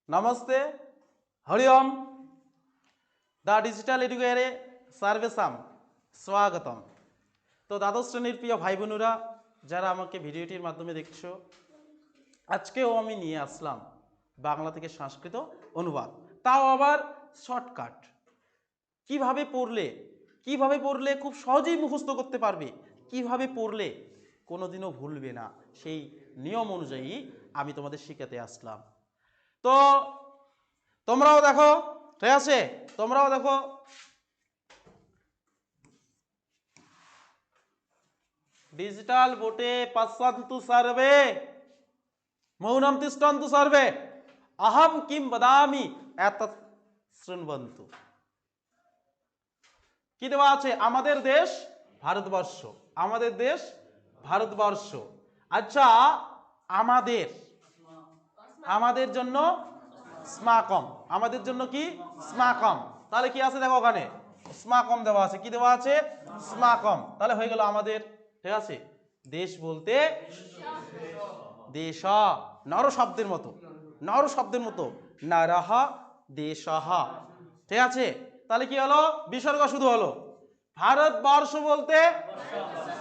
नमस्ते Hariom the digital एडुकेरे सार्वेसाम स्वागतम। तो द्वादश श्रेणीर प्रिय भाई बोनेरा যারা আমাকে ভিডিওটির মাধ্যমে দেখছো, আজকেও আমি নিয়ে আসলাম বাংলা থেকে সংস্কৃত অনুবাদ, তাও আবার শর্টকাট। কিভাবে পড়লে খুব সহজেই মুখস্থ করতে পারবে, কিভাবে পড়লে কোনোদিনও ভুলবে না, সেই নিয়ম অনুযায়ী আমি তোমাদের শিখাতে আসলাম। তো তোমরাও দেখো, ঠিক আছে, তোমরাও দেখো। ডিজিটাল বোর্ডে পশ্যন্তু সর্বে মৌনম তিষ্ঠন্তু সর্বে অহম কিম বদামি এতৎ শৃণবন্তু। কি দেওয়া আছে? আমাদের দেশ ভারতবর্ষ, আমাদের দেশ ভারতবর্ষ। আচ্ছা, আমাদের জন্য স্মাকম, আমাদের জন্য কি স্মাকম। তাহলে কি আছে দেখো, ওখানে স্মাকম দেওয়া আছে। কি দেওয়া আছে? স্মাকম। তাহলে হয়ে গেল আমাদের, ঠিক আছে। দেশ বলতে দেশ, নর শব্দের মতো, নর শব্দের মতো, নারাহ দেশহ, ঠিক আছে। তাহলে কি হলো? বিসর্গ শুধু হলো। ভারতবর্ষ বলতে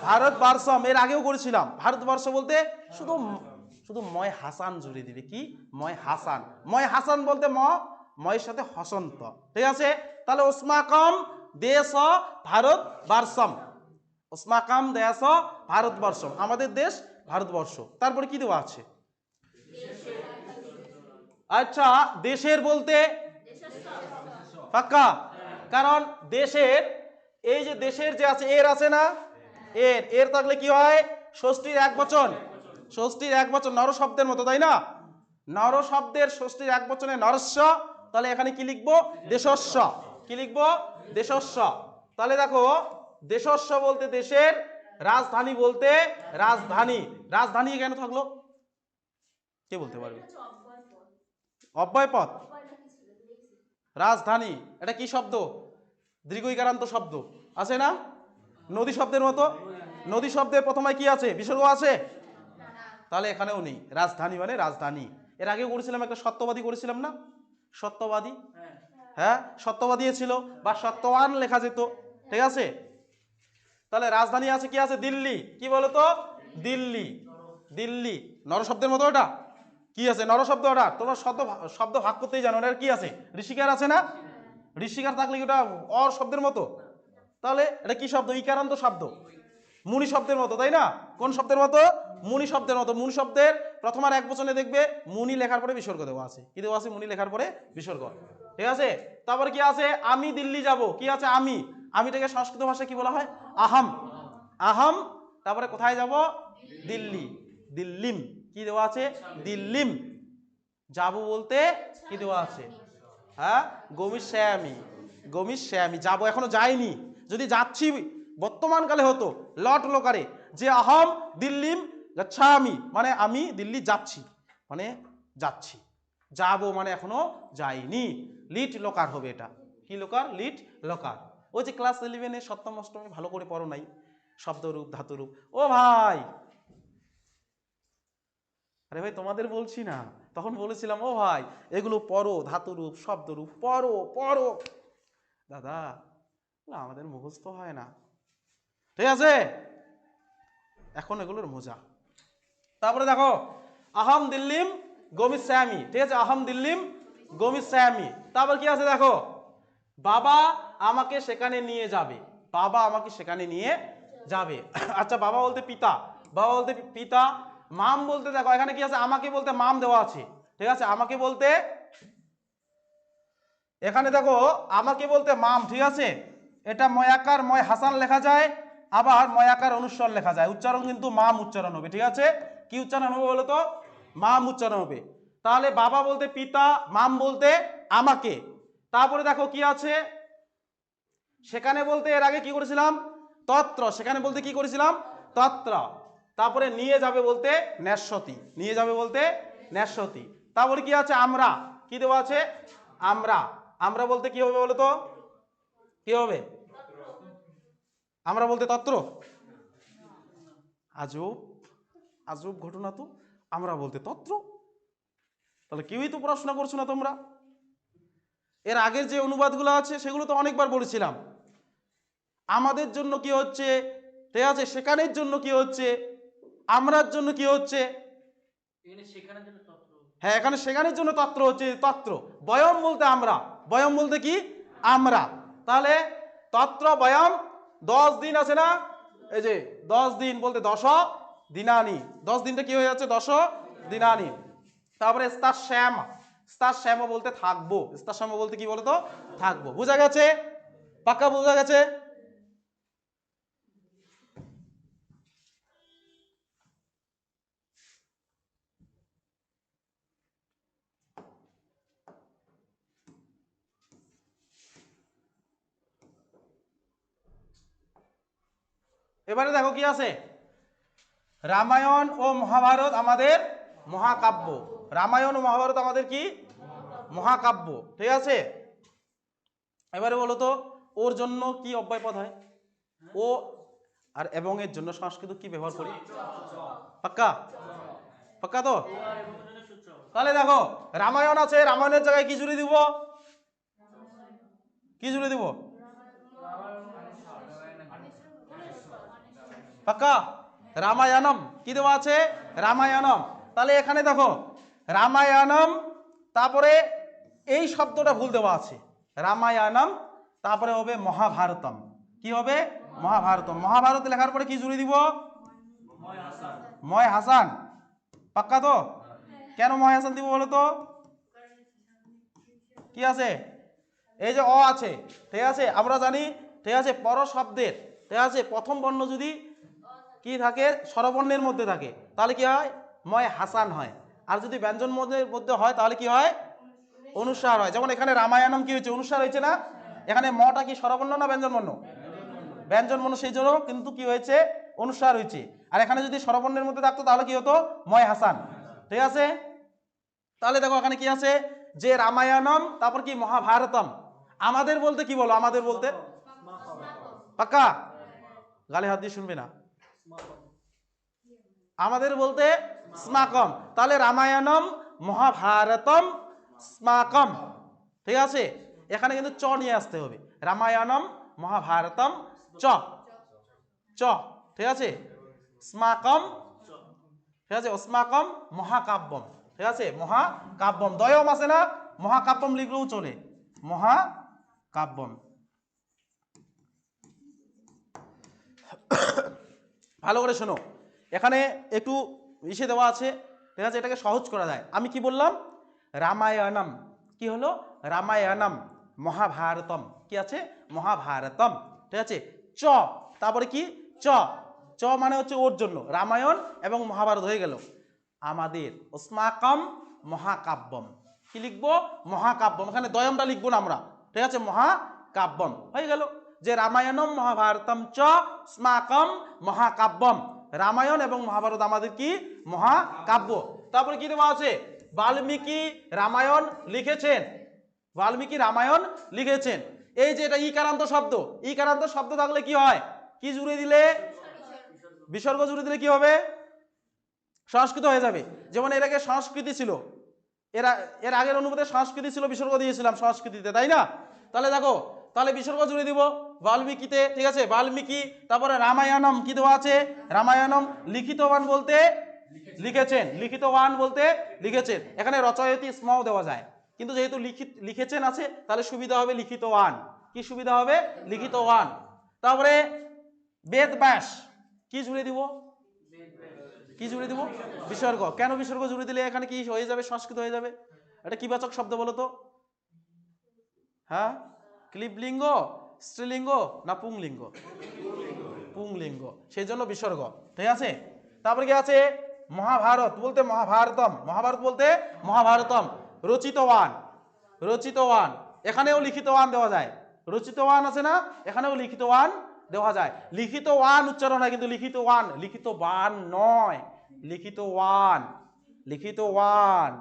ভারতবর্ষম, এর আগেও করেছিলাম। ভারতবর্ষ বলতে শুধু শুধু ময় হাসান জুড়ে দিবে। কি? ময় হাসান। ময় হাসান বলতে ময়ের সাথে হসন্ত, ঠিক আছে। তাহলে ওস্মাকম দেশ ভারতবর্ষম, ওস্মাকম দেশ ভারতবর্ষম, আমাদের দেশ ভারতবর্ষ। তারপরে কি দেওয়া আছে? আচ্ছা, দেশের বলতে পাক্কা, কারণ দেশের, এই যে দেশের যে আছে, এর আছে না, এর থাকলে কি হয়? ষষ্ঠীর এক বচন, ষষ্ঠীর এক বচন, নর শব্দের মতো, তাই না? নর শব্দের ষষ্ঠীর এক বচনে নরস্য। তাহলে এখানে কি লিখবো? দেশস্য। কি লিখবো? দেশস্য। তাহলে দেখো, দেশস্য বলতে দেশের, রাজধানী বলতে রাজধানী। রাজধানী কেন থাকলো? কে বলতে পারবে? অব্যয় পদ। রাজধানী এটা কি শব্দ? দীর্ঘইকারান্ত শব্দ আছে না? নদী শব্দের মতো। নদী শব্দের প্রথমে কি আছে? বিসর্গ আছে। তাহলে এখানেও নেই। রাজধানী মানে রাজধানী। এর আগেও করেছিলাম একটা সত্যবাদী, করেছিলাম না? সত্যবাদী, হ্যাঁ, সত্যবাদী ছিল, বা সত্যবান লেখা যেত, ঠিক আছে। তাহলে রাজধানী আছে, কি আছে? দিল্লি। কি বলতো? দিল্লি, দিল্লি নর শব্দের মতো। ওটা কি আছে? নর শব্দ। ওটা তোমরা শব্দ ভাগ করতেই জানো। ওটা কি আছে? ঋষিকার আছে না? ঋষিকার থাকলে ওটা অর শব্দের মতো। তাহলে এটা কি শব্দ? ইকারান্ত শব্দ, মুনি শব্দের মতো, তাই না? কোন শব্দের মতো? মুনি শব্দের মতো। মুনি শব্দের প্রথম আর এক বচনে দেখবে মুনি লেখার পরে বিসর্গ দেওয়া আছে। কি দেওয়া আছে? মুনি লেখার পরে বিসর্গ, ঠিক আছে। তারপরে কি আছে? আমি দিল্লি যাব। কি আছে? আমি। আমিটাকে সংস্কৃত ভাষায় কি বলা হয়? আহাম, আহাম। তারপরে কোথায় যাব? দিল্লি, দিল্লিম। কি দেওয়া আছে? দিল্লিম। যাবো বলতে কি দেওয়া আছে? হ্যাঁ, গমিষ্যামি, গমিষ্যামি। যাবো, এখনো যাইনি। যদি যাচ্ছি বর্তমানকালে হতো লট লকারে, যে আহম দিল্লিম গচ্ছামি, মানে আমি দিল্লি যাচ্ছি, মানে যাচ্ছি। যাবো মানে এখনো যাইনি। লিট লকার হবে এটা। কি লকার? Litt locker. ওই যে ক্লাস 11-এ সপ্তম অষ্টমে ভালো করে পড়ো নাই শব্দরূপ ধাতুরূপ। ও ভাই, আরে ভাই তোমাদের বলছি না, তখন বলেছিলাম ও ভাই এগুলো পড়ো, ধাতুরূপ শব্দরূপ পড়ো পড়ো। দাদা আমাদের মুখস্থ হয় না, ঠিক আছে। এখন এগুলোর মজা। তারপরে দেখো, আহম দিল্লিম গমিষ্যামি, ঠিক আছে। আহম দিল্লিম গমিষ্যামি। তারপর কি আছে দেখো? বাবা আমাকে সেখানে নিয়ে যাবে, বাবা আমাকে সেখানে নিয়ে যাবে। আচ্ছা, বাবা বলতে পিতা, বাবা বলতে পিতা। মাম বলতে দেখো এখানে কি আছে? আমাকে বলতে মাম দেওয়া আছে, ঠিক আছে। আমাকে বলতে, এখানে দেখো আমাকে বলতে মাম, ঠিক আছে। এটা ময়াকার ময় হাসান লেখা যায়, আবার ময়াকার অনুস্বর লেখা যায়। উচ্চারণ কিন্তু মাম উচ্চারণ হবে, ঠিক আছে। কি উচ্চারণ হবে বলো তো? মাম উচ্চারণ হবে। তাহলে বাবা বলতে পিতা, মাম বলতে আমাকে। তারপরে দেখো কি আছে? সেখানে বলতে এর আগে কি করেছিলাম? তত্র। সেখানে বলতে কি করেছিলাম? তত্র। তারপরে নিয়ে যাবে বলতে নেশ্বতী, নিয়ে যাবে বলতে নেশ্বতী। তারপরে কি আছে? আমরা। কি দেওয়া আছে? আমরা। আমরা বলতে কি হবে বলো তো? কি হবে? আমরা বলতে তত্র। আজব, আজব ঘটনা তো। আমরা বলতে তত্র, তাহলে কেউই তো প্রশ্ন করছো না তোমরা। এর আগের যে অনুবাদগুলো আছে সেগুলো তো অনেকবার বলেছিলাম। আমাদের জন্য কি হচ্ছে, ঠিক আছে, সেখানের জন্য কি হচ্ছে, আমরার জন্য কি হচ্ছে, হ্যাঁ এখানে সেখানের জন্য তত্র হচ্ছে, তত্র। বয়ম বলতে আমরা, বয়ম বলতে কি আমরা। তাহলে তত্র বয়ম 10 দিন আছে না, এই যে 10 দিন বলতে 10 দিনানি, 10 দিনটা কি হয়ে যাচ্ছে 10 দিনানি। তারপরে স্তার শ্যাম, স্তার শ্যাম বলতে থাকবো, স্তার শ্যাম বলতে কি বলতো থাকবো। বুঝা গেছে? পাক্কা বোঝা গেছে? এবারে দেখো কি আছে, রামায়ণ ও মহাভারত আমাদের মহাকাব্য। রামায়ণ ও মহাভারত আমাদের কি মহাকাব্য, ঠিক আছে। এবারে বলো তো ওর জন্য কি অব্যয় পদ হয়? ও আর এবং এর জন্য সংস্কৃত কি ব্যবহার করি? পাক্কা? পাক্কা তো? তাহলে দেখো রামায়ণ আছে, রামায়ণের জায়গায় কি জুড়ে দিব? কি জুড়ে দিব? পাক্কা? রামায়ণম কি দেওয়া আছে? রামায়ণম। তাহলে এখানে দেখো রামায়ণম, তারপরে এই শব্দটা ভুল দেওয়া আছে, রামায়ণম, তারপরে হবে মহাভারতম। কি হবে? মহাভারতম। মহাভারত লেখার পরে কি জুড়ে দিব? ময় হাসান। পাক্কা তো? কেন ময় হাসান দিব বলো তো? কি আছে? এই যে অ আছে, ঠিক আছে, আমরা জানি, ঠিক আছে, পর শব্দের, ঠিক আছে, প্রথম বর্ণ যদি কি থাকে স্বরবর্ণের মধ্যে থাকে তাহলে কি হয়? ময় হাসান হয়। আর যদি ব্যঞ্জন মধ্যে হয় তাহলে কি হয়? অনুস্বার হয়। যেমন এখানে রামায়ণম কি হয়েছে? অনুস্বার হয়েছে না? এখানে মটা কি স্বরবর্ণ না ব্যঞ্জন বর্ণ? ব্যঞ্জন বর্ণ, সেই জন্য কিন্তু কি হয়েছে? অনুস্বার হয়েছে। আর এখানে যদি স্বরবর্ণের মধ্যে থাকতো তাহলে কি হতো? ময় হাসান। ঠিক আছে? তাহলে দেখো এখানে কি আছে, যে রামায়ণম, তারপর কি মহাভারতম। আমাদের বলতে কি বলো? আমাদের বলতে পাক্কা? গালে হাত দিয়ে শুনবে না। আমাদের বলতে স্মাকম। তাহলে রামায়ণম মহাভারতম স্মাকম, ঠিক আছে। এখানে কিন্তু চ নিয়ে আসতে হবে, রামায়ণম মহাভারতম চ, চ, ঠিক আছে। স্মাকম, ঠিক আছে, অস্মাকম মহাকাব্যম, ঠিক আছে, মহাকাব্যম। দয়ম আছে না, মহাকাব্যম লিখলেও চলে, মহাকাব্যম। ভালো করে শোনো, এখানে একটু ইসে দেওয়া আছে, ঠিক আছে, এটাকে সহজ করা যায়। আমি কি বললাম? রামায়ণম, কি হলো? রামায়ণম। মহাভারতম, কি আছে? মহাভারতম, ঠিক আছে। চ, তারপরে কি? চ, চ মানে হচ্ছে ওর জন্য, রামায়ণ এবং মহাভারত হয়ে গেল আমাদের। অস্মাকম মহাকাব্যম, কি লিখবো? মহাকাব্যম। এখানে দয়মটা লিখবো না আমরা, ঠিক আছে, মহাকাব্যম হয়ে গেল। যে রামায়ণম মহাভারতম চ স্মাকম মহাকাব্যম, রামায়ণ এবং মহাভারত আমাদের কি মহাকাব্য। তারপরে কি দেওয়া আছে? বাল্মীকি রামায়ণ লিখেছেন, বাল্মীকি রামায়ণ লিখেছেন। এই যে এটা ইকারান্ত শব্দ, ইকারান্ত শব্দ থাকলে কি হয়? কি জুড়ে দিলে? বিসর্গ জুড়ে দিলে কি হবে? সংস্কৃত হয়ে যাবে। যেমন এর আগে সংস্কৃতি ছিল, এর আগের অনুবাদে সংস্কৃতি ছিল, বিসর্গ দিয়েছিলাম সংস্কৃতিতে, তাই না? তাহলে দেখো, তাহলে বিসর্গ জুড়ে দিব বাল্মীকিতে, ঠিক আছে, বাল্মীকি। তারপরে রামায়ণম কি দেওয়া আছে? রামায়ণম লিখিতবান বলতে লিখেছেন, লিখিতবান বলতে লিখেছেন। এখানে রচয়তি স্মও দেওয়া যায়, কিন্তু যেহেতু লিখেছেন আছে তাহলে সুবিধা হবে লিখিতবান। কি সুবিধা হবে? লিখিতবান। তারপরে বেদ ব্যাস, কি জুড়ে দিব? কি জুড়ে দিব? বিসর্গ। কেন বিসর্গ জুড়ে দিলে এখানে কি হয়ে যাবে? সংস্কৃত হয়ে যাবে। এটা কি বাচক শব্দ বলো তো? হ্যাঁ, ক্লিবলিঙ্গ, স্ত্রীলিঙ্গ না পুংলিঙ্গ? পুংলিঙ্গ, সেই জন্য বিসর্গ, ঠিক আছে। তারপরে কি আছে? মহাভারত বলতে মহাভারতম, মহাভারত বলতে মহাভারতম। রচিতবান, রচিতবান, এখানেও লিখিতবান দেওয়া যায়। রচিতবান আছে না, এখানেও লিখিতবান দেওয়া যায়। লিখিতবান উচ্চারণ হয়, কিন্তু লিখিতবান, লিখিতবান নয়, লিখিতবান, লিখিতবান,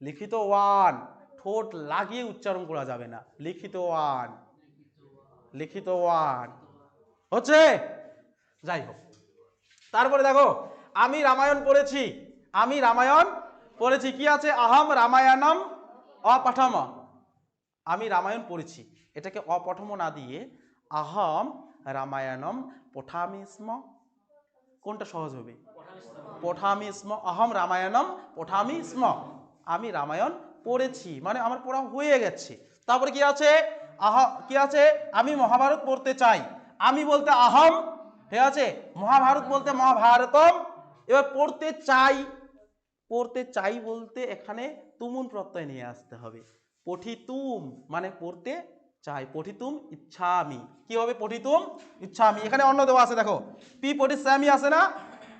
লিখিতবান ঠোঁট লাগিয়ে উচ্চারণ করা যাবে না, লিখিতবান, লিখিতবান হচ্ছে। যাই হোক, তারপরে দেখো আমি রামায়ণ পড়েছি, আমি রামায়ণ পড়েছি। কি আছে? আহম রামায়ণম অপঠম, আমি রামায়ণ পড়েছি। এটাকে অপঠম না দিয়ে আহম রামায়ণম পঠামি স্ম, কোনটা সহজ হবে? পঠামি স্ম, আহম রামায়ণম পঠামি স্ম, আমি রামায়ণ পড়েছি, মানে আমার পড়া হয়ে গেছে। তারপরে কি আছে? কি আছে? আমি মহাভারত পড়তে চাই, আমি বলতে আহম, ঠিক আছে, মহাভারত বলতে মহাভারতম। এবার পড়তে চাই, পড়তে চাই বলতে এখানে তুমুন প্রত্যয় নিয়ে আসতে হবে। পঠিতুম মানে পড়তে চাই, পঠিতুম ইচ্ছামি, কি হবে? পঠিতুম ইচ্ছামি। এখানে অন্য দেওয়া আছে, দেখো পি পঠিশ্যামি আছে না,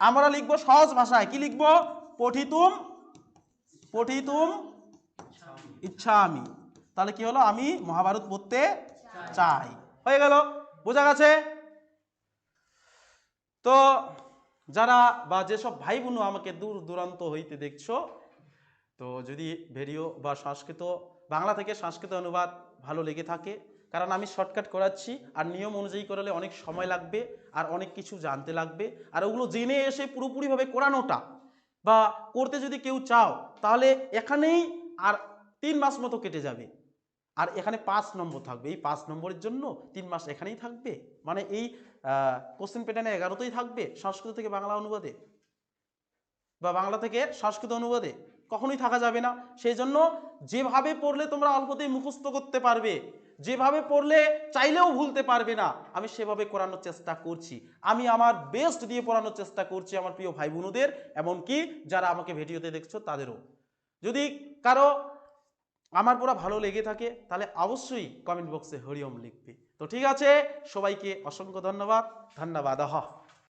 আমরা লিখবো সহজ ভাষায়, কি লিখবো? পঠিতুম, পঠিতুম ইচ্ছামি। তাহলে কি হলো? আমি মহাভারত পড়তে চাই, হয়ে গেল। বোঝা গেছে? তো যারা বা যেসব ভাই বোন আমাকে দূর দূরান্ত হইতে দেখছো, তো যদি ভিডিও বা সংস্কৃত বাংলা থেকে সংস্কৃত অনুবাদ ভালো লেগে থাকে, কারণ আমি শর্টকাট করাচ্ছি, আর নিয়ম অনুযায়ী করালে অনেক সময় লাগবে আর অনেক কিছু জানতে লাগবে, আর ওগুলো জেনে এসে পুরোপুরিভাবে করানোটা বা করতে যদি কেউ চাও, তাহলে এখানেই আর 3 মাস মতো কেটে যাবে। আর এখানে 5 নম্বর থাকবে, এই 5 নম্বরের জন্য 3 মাস এখানেই থাকবে, মানে এই কোশ্চেন প্যাটার্নে 11তেই থাকবে সংস্কৃত থেকে বাংলা অনুবাদে বা বাংলা থেকে সংস্কৃত অনুবাদে, কখনোই থাকা যাবে না। সেই জন্য যেভাবে পড়লে তোমরা অল্পতেই মুখস্থ করতে পারবে, যেভাবে পড়লে চাইলেও ভুলতে পারবে না, আমি সেভাবে করানোর চেষ্টা করছি। আমি আমার বেস্ট দিয়ে পড়ানোর চেষ্টা করছি আমার প্রিয় ভাই বোনদের, এমনকি যারা আমাকে ভিডিওতে দেখছো তাদেরও। যদি কারো আমার পুরো ভালো লেগে থাকে তাহলে অবশ্যই কমেন্ট বক্সে হরিওম লিখবে। তো ঠিক আছে, সবাইকে অসংখ্য ধন্যবাদ।